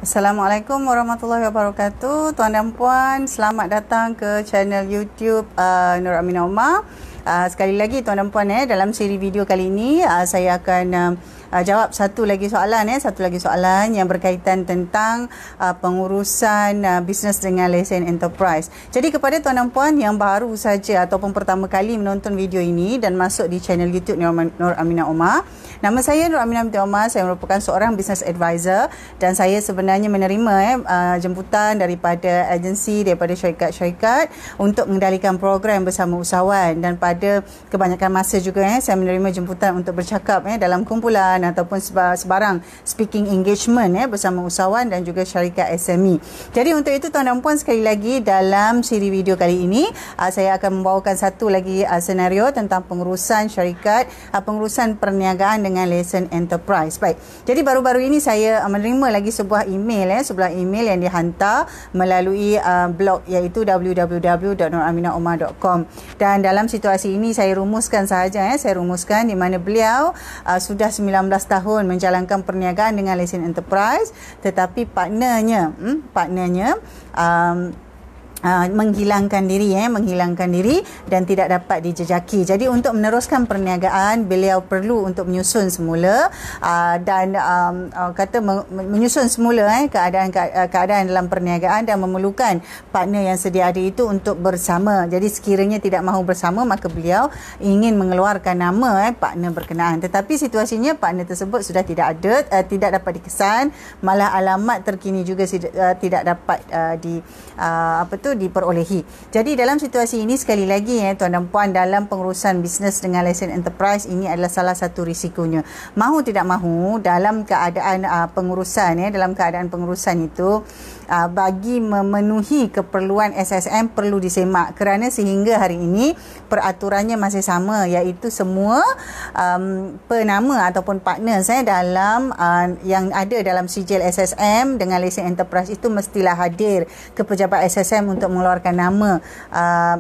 Assalamualaikum warahmatullahi wabarakatuh. Tuan dan puan, selamat datang ke channel YouTube Nur Aminah Omar. Sekali lagi tuan dan puan, dalam siri video kali ini saya akan jawab satu lagi soalan yang berkaitan tentang pengurusan bisnes dengan lesen enterprise. Jadi kepada tuan dan puan yang baru saja ataupun pertama kali menonton video ini dan masuk di channel YouTube Nur Aminah Omar, nama saya Nur Aminah Omar. Saya merupakan seorang business advisor dan saya sebenarnya menerima jemputan daripada agensi, daripada syarikat-syarikat untuk mengendalikan program bersama usahawan, dan pada kebanyakan masa juga saya menerima jemputan untuk bercakap dalam kumpulan ataupun sebarang speaking engagement bersama usahawan dan juga syarikat SME. Jadi untuk itu tuan dan puan, sekali lagi dalam siri video kali ini saya akan membawakan satu lagi senario tentang pengurusan syarikat, pengurusan perniagaan dengan lesen enterprise. Baik. Jadi baru-baru ini saya menerima lagi sebuah email yang dihantar melalui blog, iaitu www.nuraminaomar.com, dan dalam situasi ini saya rumuskan sahaja di mana beliau sudah 19 tahun menjalankan perniagaan dengan lesen enterprise, tetapi partnernya menghilangkan diri dan tidak dapat dijejaki. Jadi untuk meneruskan perniagaan, beliau perlu untuk menyusun semula menyusun semula keadaan dalam perniagaan dan memerlukan partner yang sedia ada itu untuk bersama. Jadi sekiranya tidak mahu bersama, maka beliau ingin mengeluarkan nama partner berkenaan, tetapi situasinya partner tersebut sudah tidak ada, tidak dapat dikesan, malah alamat terkini juga tidak dapat diperolehi. Jadi dalam situasi ini, sekali lagi tuan dan puan, dalam pengurusan bisnes dengan lesen enterprise ini adalah salah satu risikonya. Mahu tidak mahu, dalam keadaan pengurusan itu bagi memenuhi keperluan SSM perlu disemak, kerana sehingga hari ini peraturannya masih sama, iaitu semua penama ataupun partner dalam yang ada dalam sijil SSM dengan lesen enterprise itu mestilah hadir ke pejabat SSM untuk mengeluarkan nama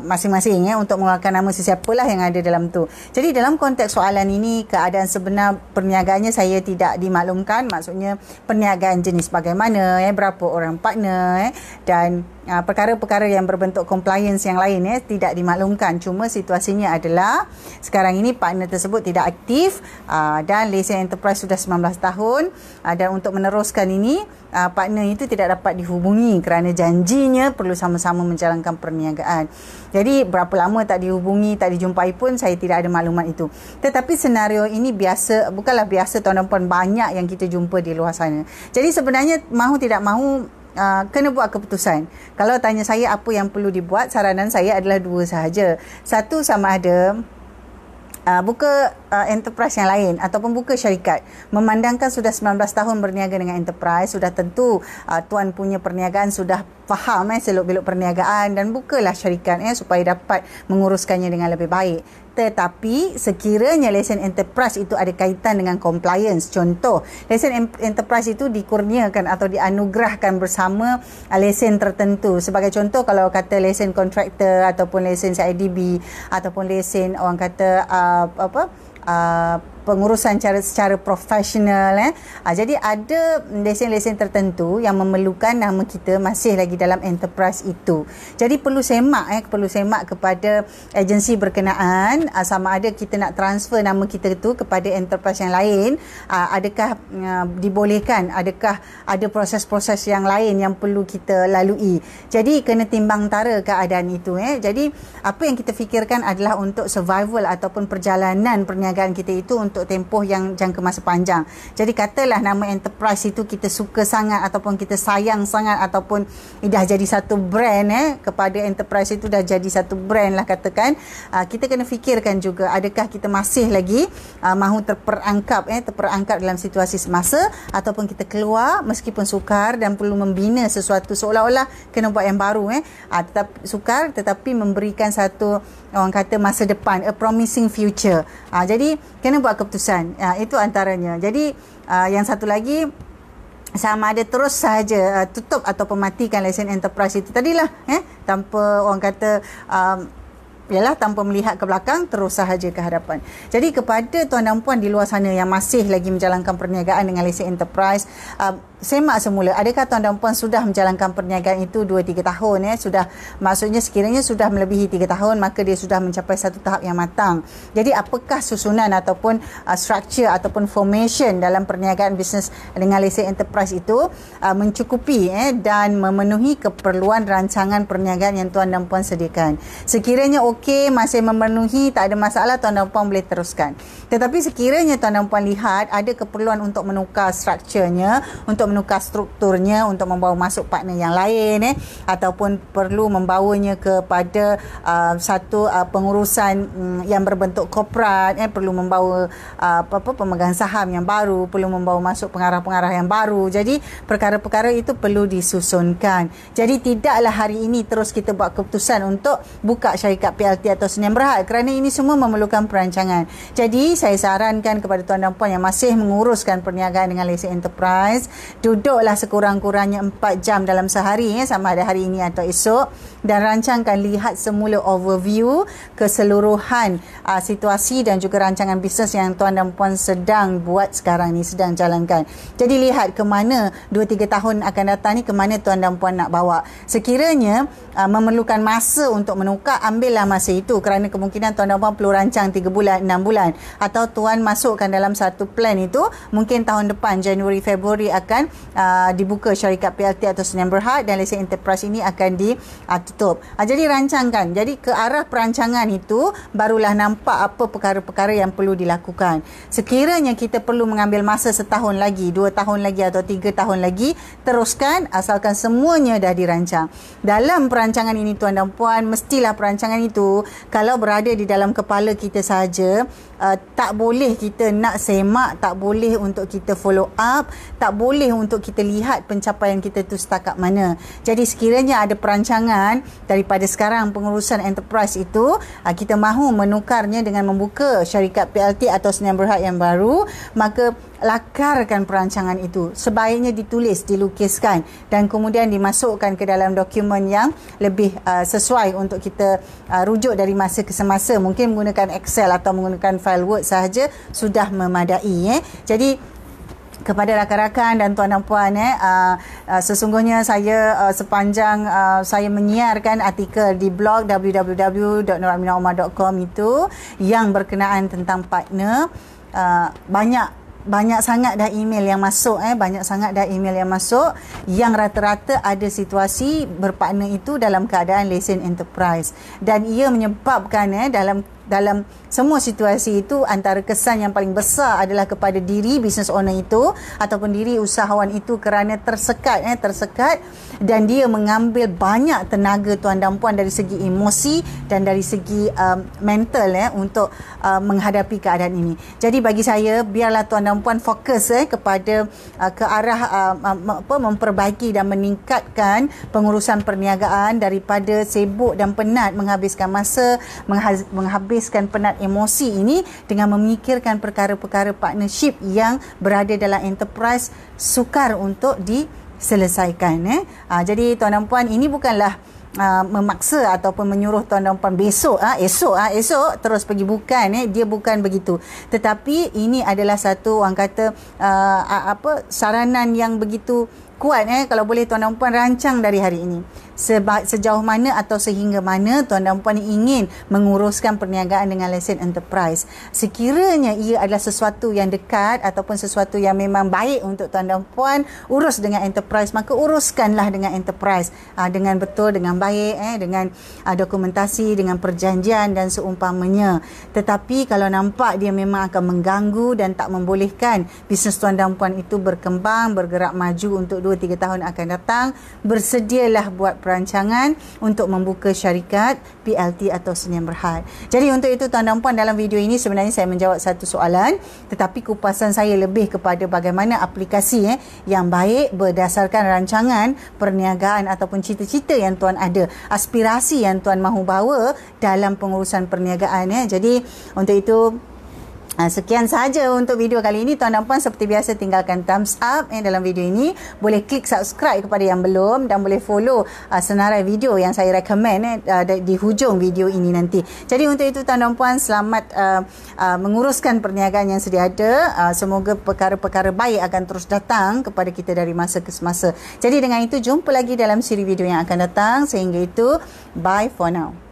masing-masing, untuk mengeluarkan nama sesiapalah yang ada dalam tu. Jadi dalam konteks soalan ini, keadaan sebenar perniagaannya saya tidak dimaklumkan, maksudnya perniagaan jenis bagaimana, berapa orang partner, dan perkara-perkara yang berbentuk compliance yang lain tidak dimaklumkan. Cuma situasinya adalah sekarang ini partner tersebut tidak aktif dan lesen enterprise sudah 19 tahun, dan untuk meneruskan ini partner itu tidak dapat dihubungi kerana janjinya perlu sama-sama menjalankan perniagaan. Jadi berapa lama tak dihubungi, tak dijumpai pun saya tidak ada maklumat itu. Tetapi senario ini bukanlah biasa tuan dan puan, banyak yang kita jumpa di luar sana. Jadi sebenarnya mahu tidak mahu kena buat keputusan. Kalau tanya saya apa yang perlu dibuat, saranan saya adalah dua sahaja. Satu, sama ada buka enterprise yang lain ataupun buka syarikat. Memandangkan sudah 19 tahun berniaga dengan enterprise, sudah tentu tuan punya perniagaan sudah faham seluk-beluk perniagaan, dan bukalah syarikat supaya dapat menguruskannya dengan lebih baik. Tetapi sekiranya lesen enterprise itu ada kaitan dengan compliance, contoh lesen enterprise itu dikurniakan atau dianugerahkan bersama lesen tertentu. Sebagai contoh, kalau kata lesen kontraktor ataupun lesen CIDB ataupun lesen orang kata pengurusan secara profesional, jadi ada lesen-lesen tertentu yang memerlukan nama kita masih lagi dalam enterprise itu. Jadi perlu semak kepada agensi berkenaan, sama ada kita nak transfer nama kita itu kepada enterprise yang lain, adakah dibolehkan, adakah ada proses-proses yang lain yang perlu kita lalui. Jadi kena timbang tara keadaan itu. Jadi apa yang kita fikirkan adalah untuk survival ataupun perjalanan perniagaan kita itu untuk tempoh yang jangka masa panjang. Jadi katalah nama enterprise itu kita suka sangat ataupun kita sayang sangat ataupun dah jadi satu brand, kepada enterprise itu dah jadi satu brand lah katakan, kita kena fikirkan juga adakah kita masih lagi mahu terperangkap dalam situasi semasa, ataupun kita keluar meskipun sukar dan perlu membina sesuatu seolah-olah kena buat yang baru, tetap sukar tetapi memberikan satu orang kata masa depan, a promising future. Jadi kena buat keputusan. Itu antaranya. Jadi yang satu lagi, sama ada terus sahaja tutup atau matikan lesen enterprise itu tadilah, tanpa orang kata ialah tanpa melihat ke belakang, terus sahaja ke hadapan. Jadi kepada tuan dan puan di luar sana yang masih lagi menjalankan perniagaan dengan lesen enterprise, semak semula, adakah tuan dan puan sudah menjalankan perniagaan itu 2-3 tahun sudah, maksudnya sekiranya sudah melebihi 3 tahun, maka dia sudah mencapai satu tahap yang matang. Jadi apakah susunan ataupun structure ataupun formation dalam perniagaan bisnes dengan lesen enterprise itu mencukupi dan memenuhi keperluan rancangan perniagaan yang tuan dan puan sediakan. Sekiranya okey, masih memenuhi, tak ada masalah, tuan dan puan boleh teruskan. Tetapi sekiranya tuan dan puan lihat ada keperluan untuk menukar strukturnya, untuk menukar strukturnya, untuk membawa masuk partner yang lain ataupun perlu membawanya kepada satu pengurusan yang berbentuk korporat, perlu membawa pemegang saham yang baru, perlu membawa masuk pengarah-pengarah yang baru. Jadi perkara-perkara itu perlu disusunkan. Jadi tidaklah hari ini terus kita buat keputusan untuk buka syarikat PLT atau Sdn Bhd, kerana ini semua memerlukan perancangan. Jadi saya sarankan kepada tuan dan puan yang masih menguruskan perniagaan dengan lesen enterprise, duduklah sekurang-kurangnya 4 jam dalam sehari, sama ada hari ini atau esok, dan rancangkan, lihat semula overview keseluruhan situasi dan juga rancangan bisnes yang tuan dan puan sedang buat sekarang ni, sedang jalankan. Jadi lihat ke mana 2-3 tahun akan datang ni, ke mana tuan dan puan nak bawa. Sekiranya memerlukan masa untuk menukar, ambillah masa itu, kerana kemungkinan tuan dan puan perlu rancang 3 bulan, 6 bulan, atau tuan masukkan dalam satu plan itu, mungkin tahun depan Januari Februari akan dibuka syarikat PLT atau Sdn Bhd dan lesen enterprise ini akan ditutup. Jadi rancangkan. Jadi ke arah perancangan itu barulah nampak apa perkara-perkara yang perlu dilakukan. Sekiranya kita perlu mengambil masa setahun lagi, 2 tahun lagi atau 3 tahun lagi, teruskan, asalkan semuanya dah dirancang. Dalam perancangan ini tuan dan puan, mestilah perancangan itu kalau berada di dalam kepala kita saja, tak boleh kita nak semak, tak boleh untuk kita follow up, tak boleh untuk kita lihat pencapaian kita tu setakat mana. Jadi sekiranya ada perancangan daripada sekarang pengurusan enterprise itu, kita mahu menukarnya dengan membuka syarikat PLT atau Sdn Bhd yang baru, maka lakarkan perancangan itu. Sebaiknya ditulis, dilukiskan dan kemudian dimasukkan ke dalam dokumen yang lebih sesuai untuk kita rujuk dari masa ke semasa. Mungkin menggunakan Excel atau menggunakan file Word sahaja sudah memadai. Jadi kepada rakan-rakan dan tuan dan puan, sesungguhnya saya sepanjang saya menyiarkan artikel di blog www.nuraminaomar.com itu yang berkenaan tentang partner, banyak sangat dah email yang masuk, banyak sangat dah email yang masuk yang rata-rata ada situasi berpartner itu dalam keadaan lesen enterprise, dan ia menyebabkan dalam semua situasi itu, antara kesan yang paling besar adalah kepada diri business owner itu ataupun diri usahawan itu, kerana tersekat dan dia mengambil banyak tenaga tuan dan puan dari segi emosi dan dari segi mental untuk menghadapi keadaan ini. Jadi bagi saya, biarlah tuan dan puan fokus kepada ke arah memperbaiki dan meningkatkan pengurusan perniagaan daripada sibuk dan penat menghabiskan masa, menghabiskan penat emosi ini dengan memikirkan perkara-perkara partnership yang berada dalam enterprise sukar untuk diselesaikan. Jadi tuan dan puan, ini bukanlah memaksa ataupun menyuruh tuan dan puan esok terus pergi, bukan, dia bukan begitu. Tetapi ini adalah satu, orang kata saranan yang begitu kuat. Kalau boleh tuan dan puan rancang dari hari ini sejauh mana atau sehingga mana tuan dan puan ingin menguruskan perniagaan dengan lesen enterprise. Sekiranya ia adalah sesuatu yang dekat ataupun sesuatu yang memang baik untuk tuan dan puan urus dengan enterprise, maka uruskanlah dengan enterprise dengan betul, dengan baik, dengan dokumentasi, dengan perjanjian dan seumpamanya. Tetapi kalau nampak dia memang akan mengganggu dan tak membolehkan bisnes tuan dan puan itu berkembang, bergerak maju untuk 2-3 tahun akan datang, bersedialah buat perancangan untuk membuka syarikat PLT atau Sdn Bhd. Jadi untuk itu tuan dan puan, dalam video ini sebenarnya saya menjawab satu soalan, tetapi kupasan saya lebih kepada bagaimana aplikasi yang baik berdasarkan rancangan perniagaan ataupun cita-cita yang tuan ada, aspirasi yang tuan mahu bawa dalam pengurusan perniagaan. Jadi untuk itu Sekian sahaja untuk video kali ini. Tuan dan puan, seperti biasa tinggalkan thumbs up dalam video ini. Boleh klik subscribe kepada yang belum, dan boleh follow senarai video yang saya recommend di hujung video ini nanti. Jadi untuk itu tuan dan puan, selamat menguruskan perniagaan yang sedia ada. Semoga perkara-perkara baik akan terus datang kepada kita dari masa ke semasa. Jadi dengan itu, jumpa lagi dalam siri video yang akan datang. Sehingga itu, bye for now.